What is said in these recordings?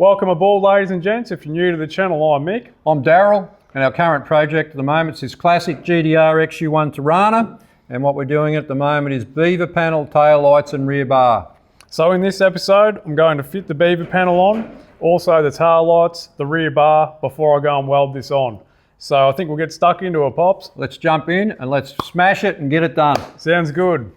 Welcome aboard, ladies and gents. If you're new to the channel, I'm Mick. I'm Daryl, and our current project at the moment is this classic GTR Xu1 Torana, and what we're doing at the moment is Beaver panel, tail lights and rear bar. So in this episode, I'm going to fit the Beaver panel on, also the tail lights, the rear bar, before I go and weld this on. So I think we'll get stuck into it, Pops. Let's jump in and let's smash it and get it done. Sounds good.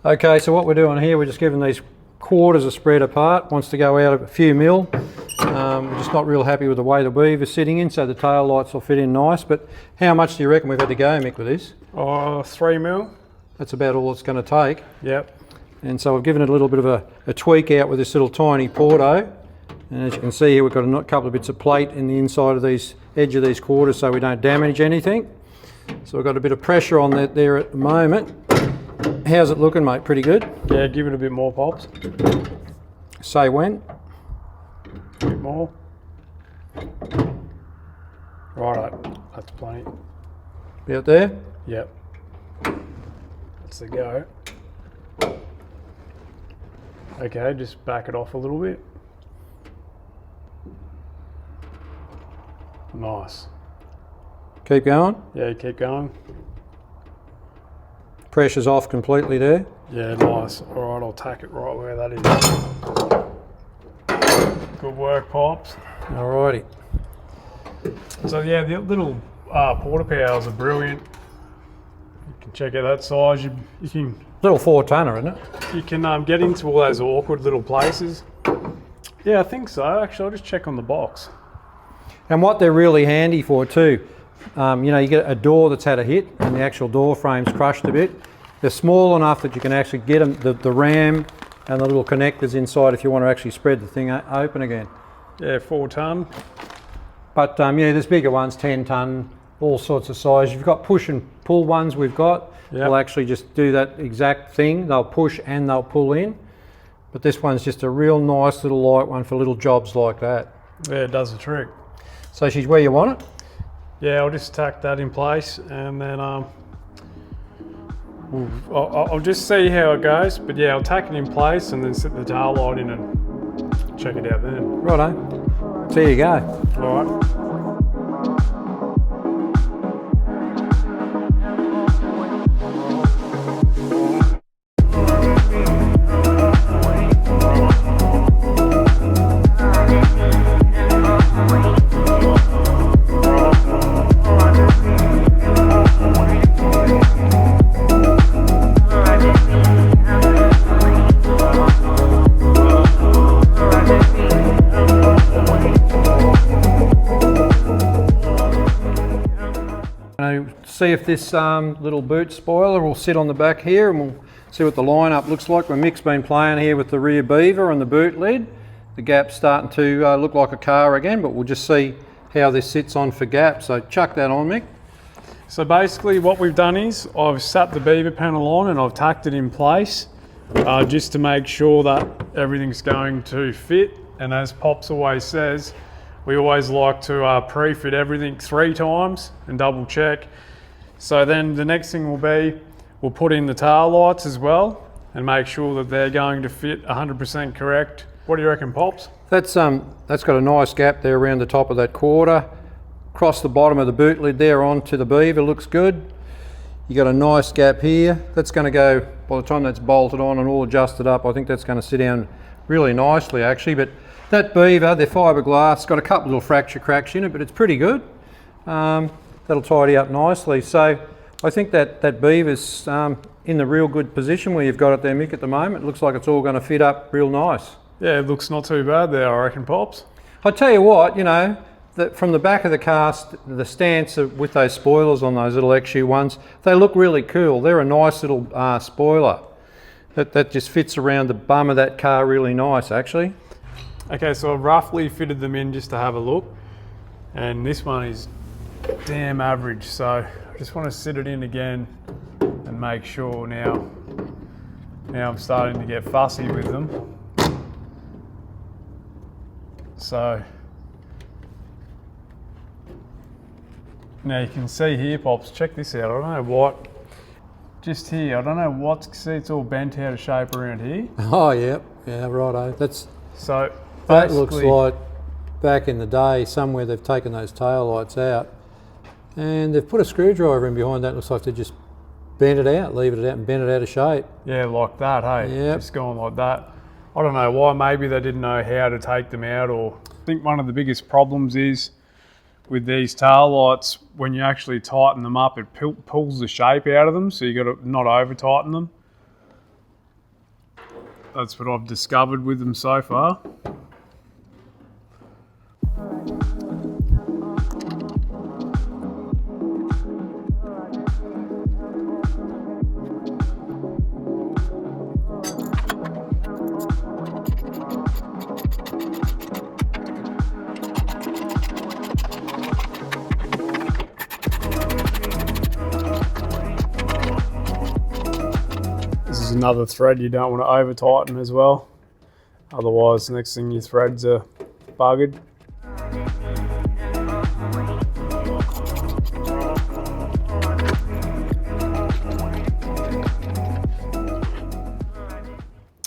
Okay, so what we're doing here, we're just giving these quarters a spread apart. Wants to go out a few mil. We're just not real happy with the way the Beaver's sitting in, so the tail lights will fit in nice. But how much do you reckon we've had to go, Mick, with this? 3 mil. That's about all it's going to take. Yep. And so we've given it a little bit of a tweak out with this little tiny Porto. And as you can see here, we've got a couple of bits of plate in the inside of these edge of these quarters so we don't damage anything. So we've got a bit of pressure on that there at the moment. How's it looking, mate? Pretty good? Yeah, give it a bit more, Pops. Say when? A bit more. Righto, that's plenty. About there? Yep. That's the go. Okay, just back it off a little bit. Nice. Keep going? Yeah, keep going. Pressure's off completely there. Yeah, nice. All right, I'll tack it right where that is. Good work, Pops. Alrighty. So yeah, the little porta powers are brilliant. You can check out that size. You can Little 4-tonner, isn't it? you can get into all those awkward little places. Yeah, I think so. Actually, I'll just check on the box. And what they're really handy for too, you get a door that's had a hit and the actual door frame's crushed a bit. They're small enough that you can actually get them, the ram and the little connectors inside if you want to actually spread the thing open again. Yeah, 4 ton. But yeah, there's bigger ones, 10 ton, all sorts of size. You've got push and pull ones we've got. Yep. They'll actually just do that exact thing. They'll push and they'll pull in. But this one's just a real nice little light one for little jobs like that. Yeah, it does the trick. So she's where you want it? Yeah, I'll just tack that in place and then I'll just see how it goes. But yeah, I'll tack it in place and then set the tail light in and check it out then. Righto. So there you go. All right. See if this little boot spoiler will sit on the back here, and we'll see what the lineup looks like. When Mick's been playing here with the rear Beaver and the boot lid, the gap's starting to look like a car again, but we'll just see how this sits on for gap. So chuck that on, Mick. So basically what we've done is I've sat the Beaver panel on and I've tacked it in place just to make sure that everything's going to fit. And as Pops always says, we always like to pre-fit everything 3 times and double check. So then the next thing will be, we'll put in the tail lights as well and make sure that they're going to fit 100% correct. What do you reckon, Pops? That's got a nice gap there around the top of that quarter. Across the bottom of the boot lid there onto the Beaver looks good. You got a nice gap here. That's going to go, by the time that's bolted on and all adjusted up, I think that's going to sit down really nicely actually. But that Beaver, they're fiberglass, got a couple of little fracture cracks in it, but it's pretty good. That'll tidy up nicely. So I think that Beaver's in the real good position where you've got it there, Mick, at the moment. It looks like it's all going to fit up real nice. Yeah, it looks not too bad there, I reckon, Pops. I tell you what, from the back of the car, the stance with those spoilers on those little Xu1s, they look really cool. They're a nice little spoiler. That just fits around the bum of that car really nice, actually. Okay, so I've roughly fitted them in just to have a look. And this one is damn average, so I just want to sit it in again and make sure now I'm starting to get fussy with them. So now you can see here, Pops, check this out. I don't know what, just here, I don't know what, see it's all bent out of shape around here. Oh, yeah, yeah, righto. That's, So that looks like back in the day somewhere they've taken those tail lights out and they've put a screwdriver in behind that. Looks like they just bent it out, leave it out and bent it out of shape. Yeah, like that, hey? Yep. Just going like that. I don't know why, maybe they didn't know how to take them out, or I think one of the biggest problems is with these tail lights, when you actually tighten them up, it pulls the shape out of them, so you got to not over tighten them. That's what I've discovered with them so far. This is another thread you don't want to over tighten as well. Otherwise, next thing your threads are buggered.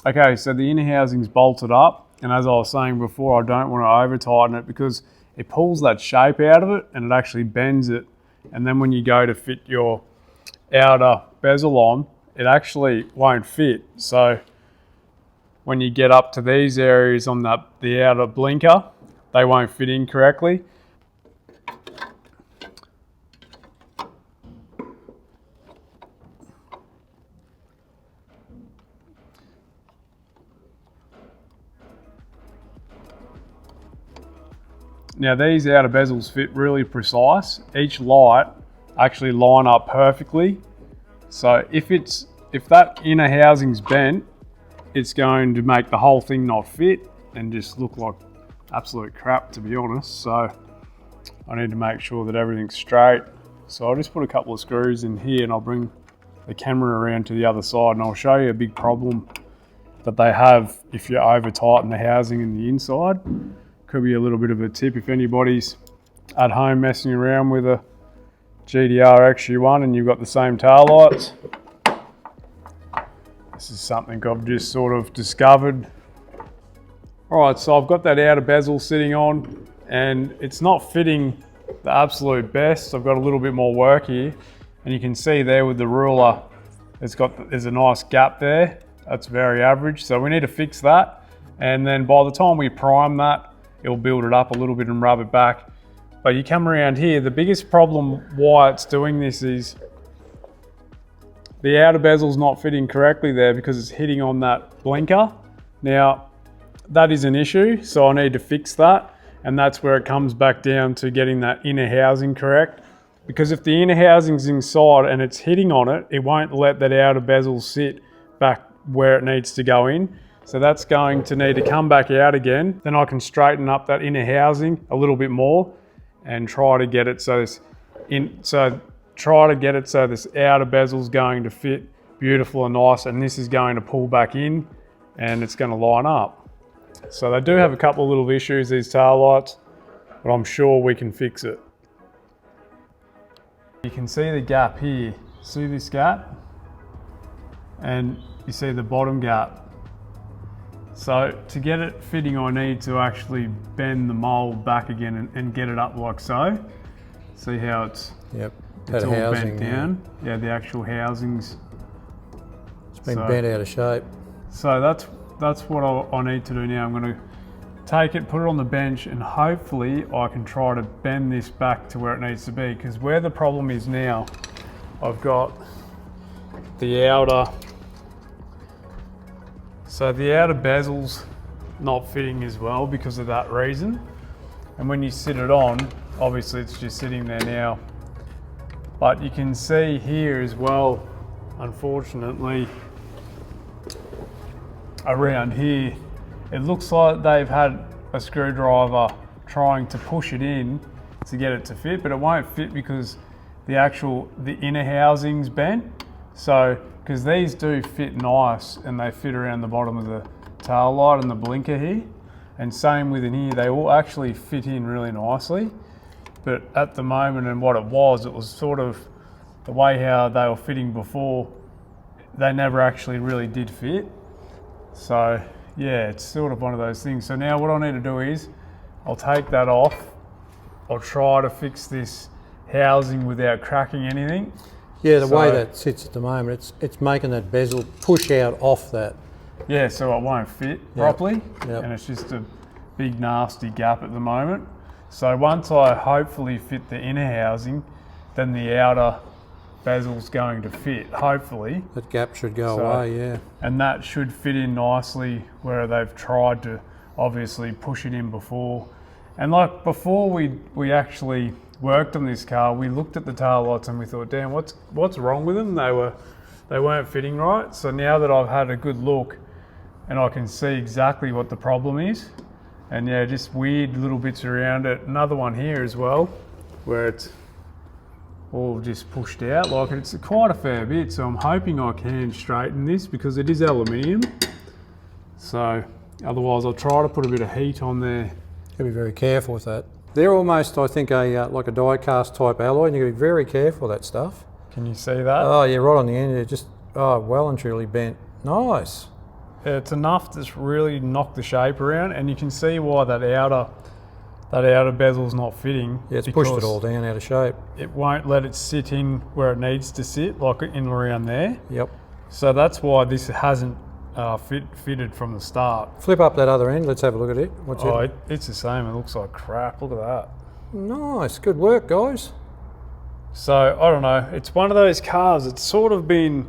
Okay, so the inner housing's bolted up, and as I was saying before, I don't want to over tighten it because it pulls that shape out of it and it actually bends it. And then when you go to fit your outer bezel on, it actually won't fit. So when you get up to these areas on the outer blinker, they won't fit in correctly. Now these outer bezels fit really precise. Each light actually line up perfectly. So if that inner housing's bent, it's going to make the whole thing not fit and just look like absolute crap, to be honest. So I need to make sure that everything's straight. So I'll just put a couple of screws in here and I'll bring the camera around to the other side and I'll show you a big problem that they have if you over tighten the housing in the inside. Could be a little bit of a tip if anybody's at home messing around with a GTR Xu1 and you've got the same tail lights. This is something I've just sort of discovered. Alright, so I've got that outer bezel sitting on and it's not fitting the absolute best. I've got a little bit more work here and you can see there with the ruler there's a nice gap there. That's very average, so we need to fix that, and then by the time we prime that, it'll build it up a little bit and rub it back. But you come around here, the biggest problem why it's doing this is the outer bezel's not fitting correctly there because it's hitting on that blinker. Now, that is an issue, so I need to fix that, and that's where it comes back down to getting that inner housing correct. Because if the inner housing's inside and it's hitting on it, it won't let that outer bezel sit back where it needs to go in. So that's going to need to come back out again. Then I can straighten up that inner housing a little bit more and try to get it so this outer bezel's going to fit beautiful and nice, and this is going to pull back in and it's going to line up. So they do have a couple of little issues, these tail lights, but I'm sure we can fix it. You can see the gap here. See this gap? And you see the bottom gap. So to get it fitting, I need to actually bend the mold back again and get it up like so. See how it's all bent down? Yeah, the actual housings. It's been bent out of shape. So that's what I need to do now. I'm going to take it, put it on the bench, and hopefully I can try to bend this back to where it needs to be. Because where the problem is now, I've got the outer. So the outer bezel's not fitting as well because of that reason. And when you sit it on, obviously it's just sitting there now. But you can see here as well, unfortunately, around here, it looks like they've had a screwdriver trying to push it in to get it to fit, but it won't fit because the inner housing's bent. So, because these do fit nice and they fit around the bottom of the tail light and the blinker here. And same with in here, they all actually fit in really nicely. But at the moment, and what it was sort of the way how they were fitting before, they never actually really did fit. So yeah, it's sort of one of those things. So now what I need to do is, I'll take that off. I'll try to fix this housing without cracking anything. Yeah, the way that sits at the moment, it's making that bezel push out off that. Yeah, so it won't fit properly, Yep. and it's just a big nasty gap at the moment. So once I hopefully fit the inner housing, then the outer bezel's going to fit, hopefully. That gap should go away, yeah. And that should fit in nicely where they've tried to obviously push it in before. And like before we actually worked on this car, we looked at the tail lights and we thought, damn, what's wrong with them? They weren't fitting right. So now that I've had a good look and I can see exactly what the problem is, and yeah, just weird little bits around it. Another one here as well, where it's all just pushed out. Like it's quite a fair bit, so I'm hoping I can straighten this because it is aluminium. So otherwise I'll try to put a bit of heat on there. You'll be very careful with that. They're almost, I think, like a die cast type alloy, and you've got to be very careful with that stuff. Can you see that? Oh yeah, right on the end, they're just, well and truly bent. Nice. Yeah, it's enough to really knock the shape around, and you can see why that outer bezel's not fitting. Yeah, it's pushed it all down out of shape. It won't let it sit in where it needs to sit, like in around there. Yep. So that's why this hasn't fitted from the start. Flip up that other end, let's have a look at it. It's the same, it looks like crap, look at that. Nice, good work guys. So, I don't know, it's one of those cars, it's sort of been,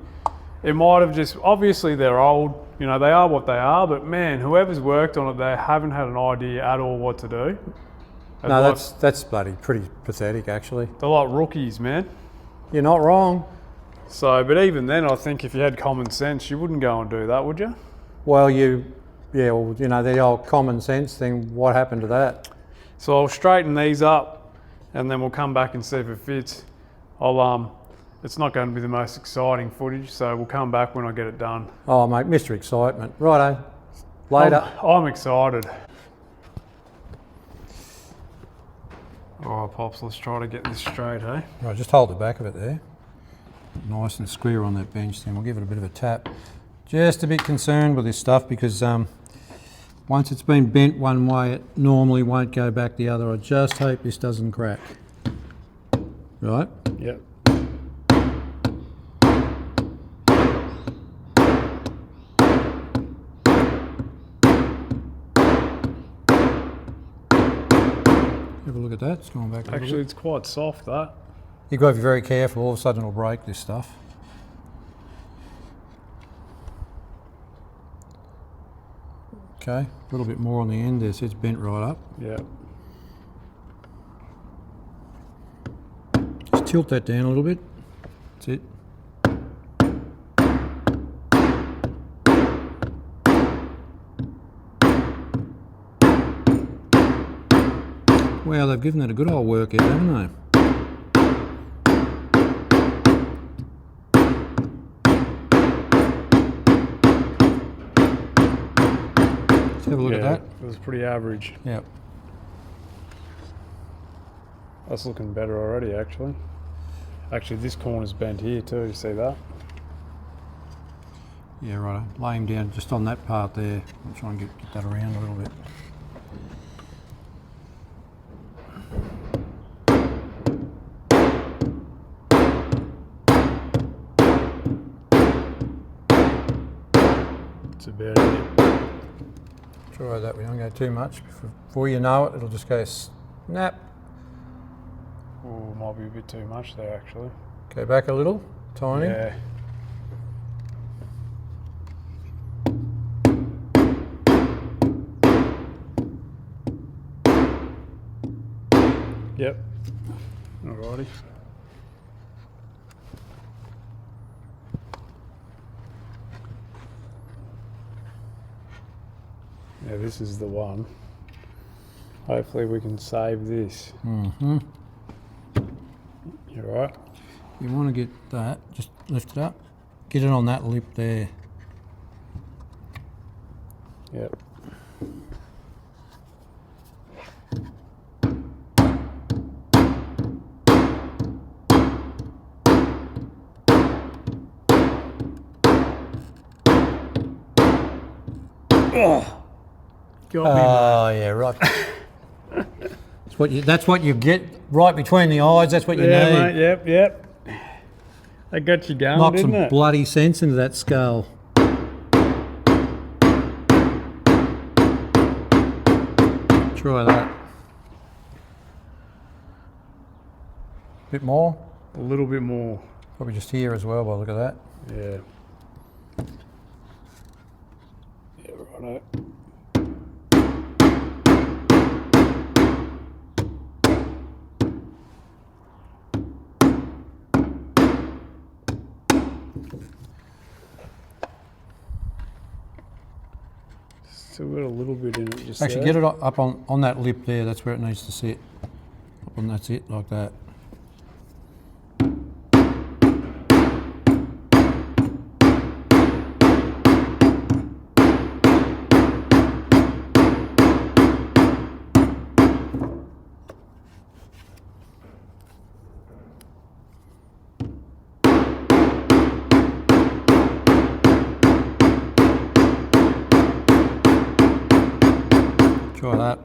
it might have just, obviously they're old, you know, they are what they are, but man, whoever's worked on it, they haven't had an idea at all what to do. No, that's bloody pretty pathetic actually. They're like rookies, man. You're not wrong. So, but even then, I think if you had common sense, you wouldn't go and do that, would you? Well, you know, the old common sense thing, what happened to that? So I'll straighten these up and then we'll come back and see if it fits. It's not going to be the most exciting footage, so we'll come back when I get it done. Oh mate, Mr. Excitement. Righto, later. I'm excited. All right, Pops, let's try to get this straight, eh? Right, just hold the back of it there. Nice and square on that bench, then we'll give it a bit of a tap. Just a bit concerned with this stuff because once it's been bent one way, it normally won't go back the other. I just hope this doesn't crack. Right? Yep. Have a look at that, it's going back a little Actually, bit. it's quite soft, that. You've got to be very careful, all of a sudden it'll break this stuff. Okay, a little bit more on the end there, so it's bent right up. Yeah. Just tilt that down a little bit. That's it. Wow, they've given that a good old workout, haven't they? Let's have a look at that. It was pretty average. Yep. That's looking better already, actually. Actually, this corner's bent here too, you see that? Yeah, right. Lay him down just on that part there. I'll try and get that around a little bit. That's about it. Try that, we don't go too much. Before you know it, it'll just go snap. Ooh, might be a bit too much there, actually. Go back a little, tiny. Yeah. Yep. Alrighty. Yeah, this is the one. Hopefully we can save this. Mm-hmm. You right? You want to get that, just lift it up. Get it on that lip there. Yep. Oh, got Oh yeah, right. That's what you get right between the eyes. That's what you yeah, need. mate. Yep, yep. That got you going, Knock didn't some it? bloody sense into that skull. Try that. Bit more. A little bit more. Probably just here as well by the look of that. Yeah. Yeah, righto. Still got a little bit in it. Just Actually, there. get it up on that lip there. That's where it needs to sit. Up on, that's it, like that. Try that.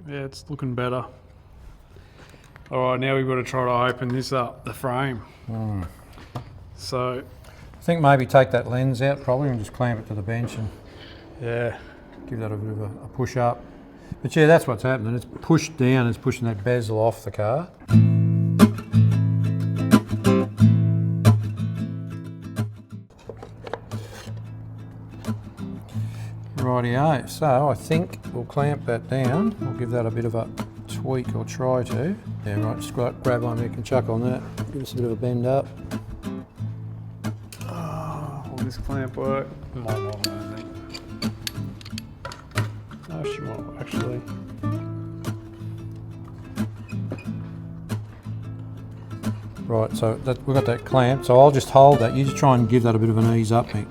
Yeah, it's looking better. All right, now we've got to try to open this up, the frame. So, I think maybe take that lens out probably and just clamp it to the bench and yeah. give that a bit of a push up. But yeah, that's what's happening. It's pushed down, it's pushing that bezel off the car. Rightio, so I think we'll clamp that down. We'll give that a bit of a tweak or try to. Yeah, right, just grab on Mick and chuck on that. Give us a bit of a bend up. Oh, will this clamp work? Might not, I think. No, she won't, actually. Right, so we've got that clamp, so I'll just hold that. You just try and give that a bit of an ease up, Mick.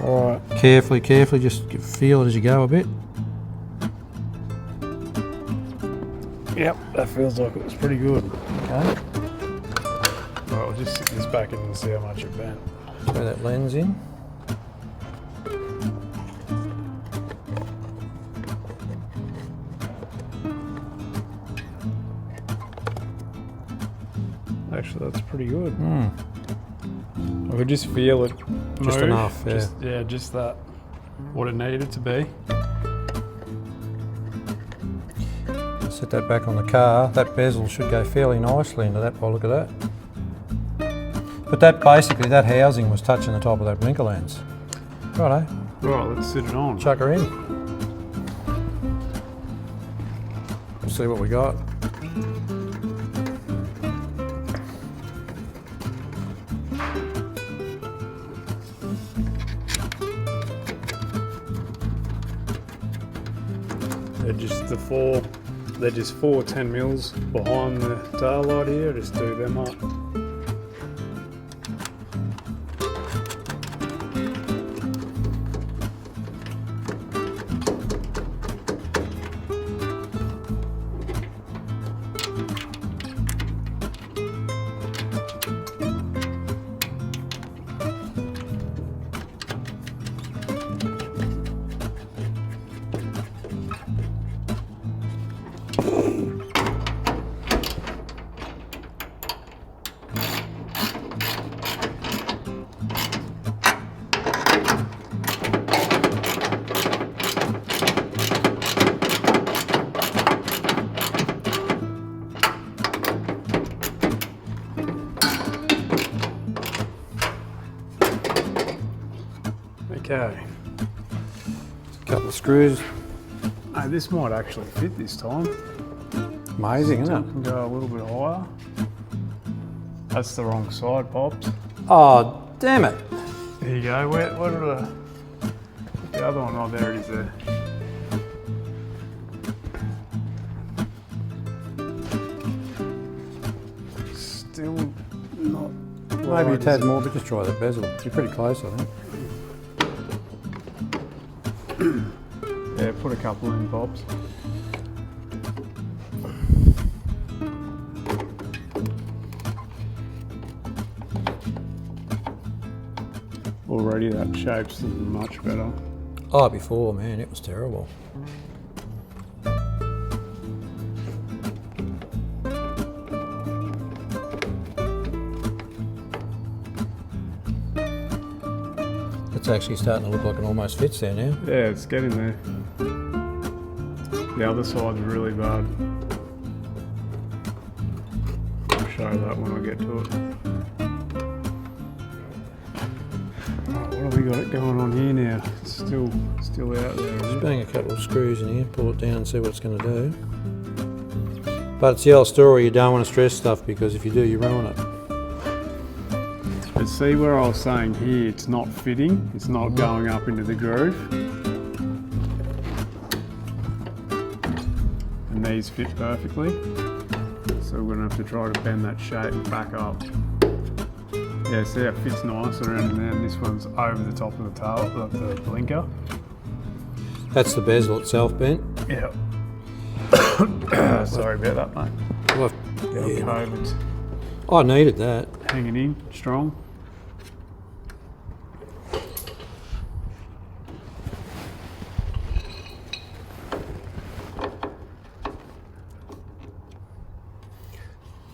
All right. Carefully, just feel it as you go a bit. Yep, that feels like it was pretty good. Okay. All right, we'll just sit this back in and see how much it bent. Throw that lens in. Actually, that's pretty good. I could just feel it Just move. enough, yeah. Just that. What it needed to be. Set that back on the car. That bezel should go fairly nicely into that by the look of that. But that basically, that housing was touching the top of that blinker lens. Righto, Right, let's sit it on. chuck her in. We'll see what we got. They're just four 10 mils behind the tail light here. Just do them up. Okay. A couple of screws. Hey, this might actually fit this time. Amazing, isn't it? Can go a little bit higher. That's the wrong side, Pops. Oh, damn it. There you go. Where did I the other one? Oh, there it is there. Still not. Maybe a tad more, but just try that bezel. You're pretty close, I think. Yeah, put a couple in, Bobs. Already that shape's much better. Oh, before, man, it was terrible. It's actually starting to look like it almost fits there now. Yeah, it's getting there. The other side's really bad. I'll show that when I get to it. Right, what have we got it going on here now? It's still out there, isn't Just it? bang a couple of screws in here, pull it down and see what it's going to do. But it's the old story, you don't want to stress stuff because if you do, you ruin it. But see where I was saying here, it's not fitting, it's not going up into the groove. And these fit perfectly. So we're gonna have to try to bend that shape back up. Yeah, see it fits nice around there, and this one's over the top of the tail, of the blinker. That's the bezel itself, bent. Yeah. Sorry about that, mate. Well, Yeah. COVID's I needed that. hanging in strong.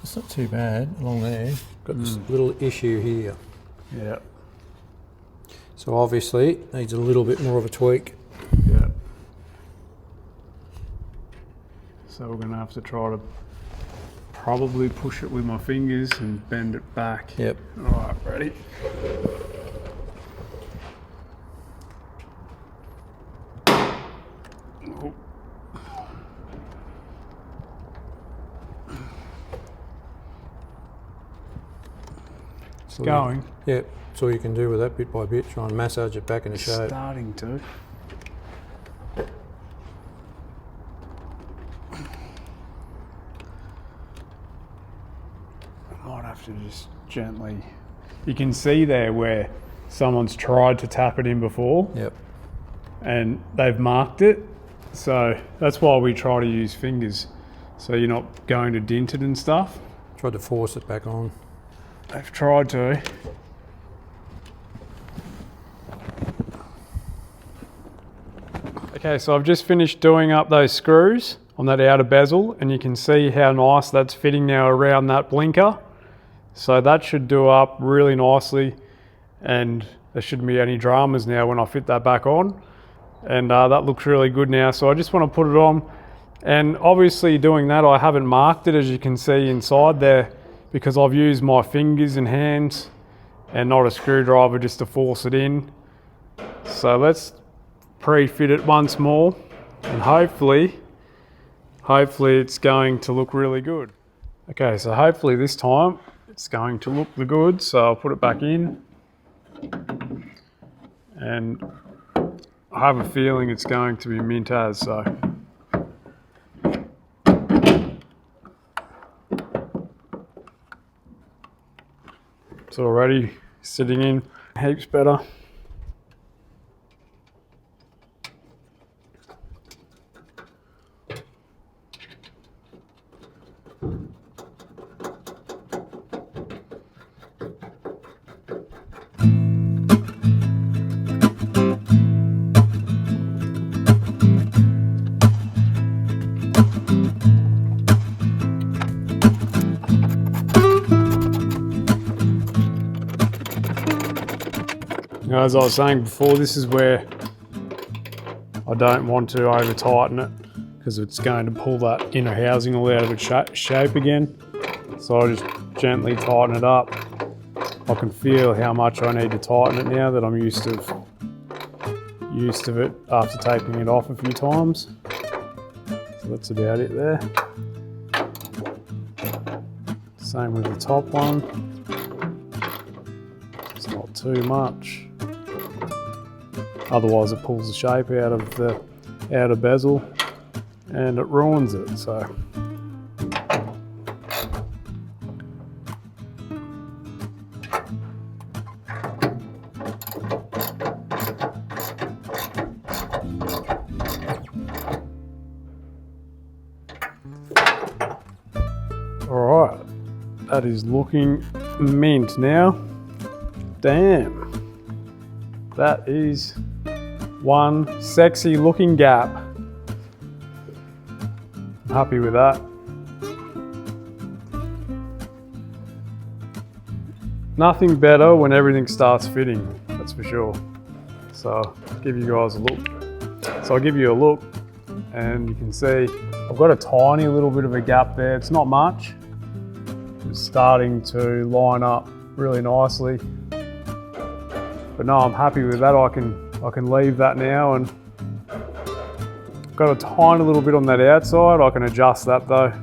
It's not too bad along there. Got this little issue here. Yeah. So obviously it needs a little bit more of a tweak. Yeah. So we're gonna have to try to probably push it with my fingers and bend it back. Yep. All right, ready? Oh. It's going. Yep. That's all you can do with that bit by bit. Try and massage it back into shape. Starting to. I might have to just gently. You can see there where someone's tried to tap it in before Yep. and they've marked it. So that's why we try to use fingers. So you're not going to dint it and stuff. Tried to force it back on. They've tried to. Okay, so I've just finished doing up those screws on that outer bezel, and you can see how nice that's fitting now around that blinker. So that should do up really nicely, and there shouldn't be any dramas now when I fit that back on. And that looks really good now. So I just want to put it on, and obviously doing that I haven't marked it, as you can see inside there, because I've used my fingers and hands and not a screwdriver just to force it in. So let's pre-fit it once more, and hopefully it's going to look really good. Okay, so hopefully this time it's going to look good. So I'll put it back in, and I have a feeling it's going to be mint as so. It's already sitting in heaps better. As I was saying before, this is where I don't want to over tighten it because it's going to pull that inner housing all out of its shape again. So I just gently tighten it up. I can feel how much I need to tighten it now that I'm used to it after taking it off a few times. So that's about it there. Same with the top one. It's not too much. Otherwise it pulls the shape out of the outer bezel and it ruins it. So alright, that is looking mint now. Damn. That is one sexy looking gap. I'm happy with that. Nothing better when everything starts fitting, that's for sure. So I'll give you guys a look. So I'll give you a look and you can see I've got a tiny little bit of a gap there. It's not much. It's starting to line up really nicely. But no, I'm happy with that. I can leave that now, and got a tiny little bit on that outside. I can adjust that though.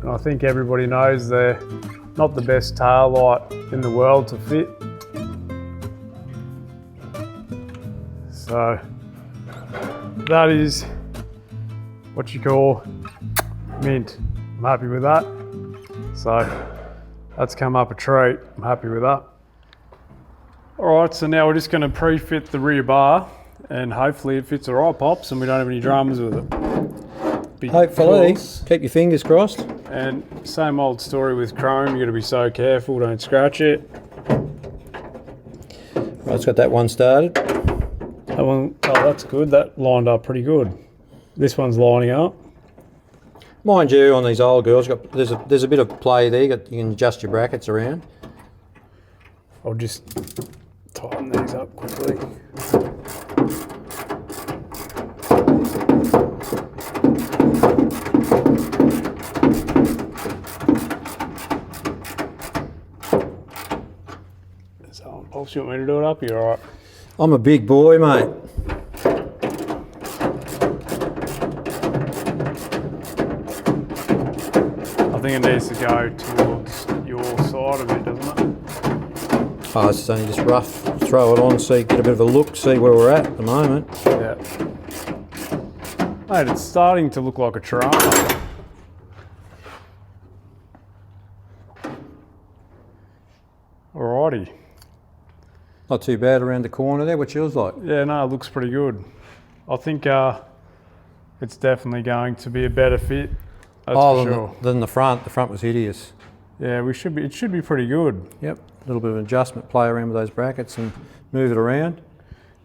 And I think everybody knows they're not the best tail light in the world to fit. So that is what you call mint. I'm happy with that. So that's come up a treat. I'm happy with that. All right, so now we're just going to pre-fit the rear bar and hopefully it fits all right, Pops, and we don't have any dramas with it. Hopefully. Keep your fingers crossed. And same old story with chrome. You got to be so careful, don't scratch it. Right, it's got that one started. That one, oh, that's good. That lined up pretty good. This one's lining up. Mind you, on these old girls, there's a bit of play there. You can adjust your brackets around. I'll just tighten these up quickly. So, Pops, you want me to do it up? You're all right. I'm a big boy, mate. I think it needs to go towards your side of it, doesn't it? Oh, it's only just rough. Throw it on, see, get a bit of a look, see where we're at the moment. Yeah. Mate, it's starting to look like a Torana. Alrighty. Not too bad around the corner there. What's yours like? Yeah, no, it looks pretty good. I think it's definitely going to be a better fit. That's for sure. Than the front. The front was hideous. Yeah, it should be pretty good. Yep. A little bit of an adjustment, play around with those brackets and move it around.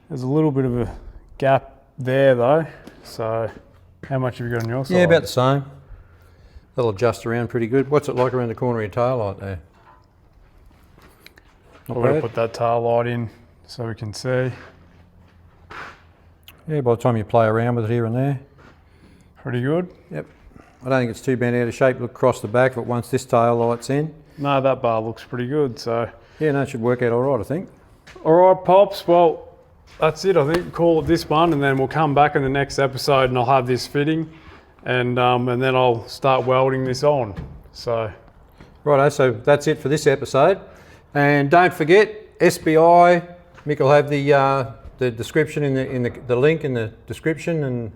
There's a little bit of a gap there though. So how much have you got on your side? Yeah, about the same. That'll adjust around pretty good. What's it like around the corner of your tail light there? Not We're going bad. to put that tail light in so we can see. Yeah, by the time you play around with it here and there. Pretty good. Yep. I don't think it's too bent out of shape. Look across the back, but once this tail light's in. No, that bar looks pretty good. So Yeah, no, it should work out all right, I think. all right, Pops. Well, that's it. I think call it this one, and then we'll come back in the next episode, and I'll have this fitting, and then I'll start welding this on. So Righto, so that's it for this episode. And don't forget, SBI, Mick will have the description in the link in the description and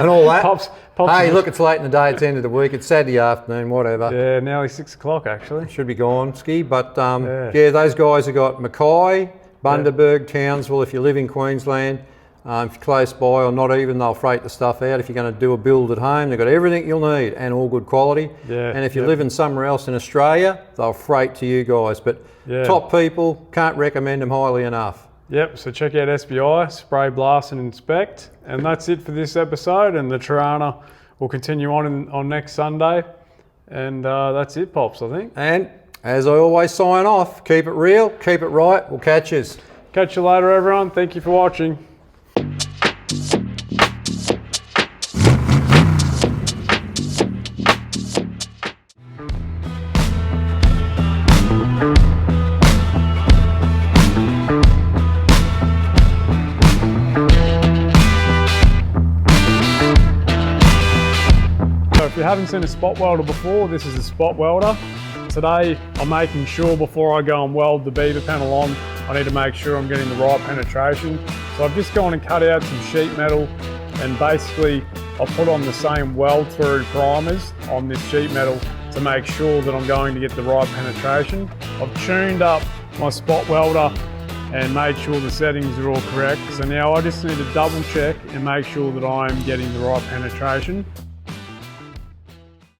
all that. Pops Hey, look, it's late in the day, it's the end of the week, it's Saturday afternoon, whatever. yeah, nearly 6 o'clock actually. Should be gone, ski, but yeah, those guys have got Mackay, Bundaberg, Townsville, if you live in Queensland. If you're close by or not even, they'll freight the stuff out. If you're going to do a build at home, they've got everything you'll need and all good quality. Yeah, and if you're living somewhere else in Australia, they'll freight to you guys. But top people, can't recommend them highly enough. Yep, so check out SBI, spray, blast and inspect. And that's it for this episode, and the Torana will continue on next Sunday. And that's it, Pops, I think. And as I always sign off, keep it real, keep it right, we'll catch yous. Catch you later, everyone. Thank you for watching. So if you haven't seen a spot welder before, this is a spot welder. today I'm making sure before I go and weld the beaver panel on, I need to make sure I'm getting the right penetration. So I've just gone and cut out some sheet metal, and basically I'll put on the same weld through primers on this sheet metal to make sure that I'm going to get the right penetration. I've tuned up my spot welder and made sure the settings are all correct. So now I just need to double check and make sure that I'm getting the right penetration.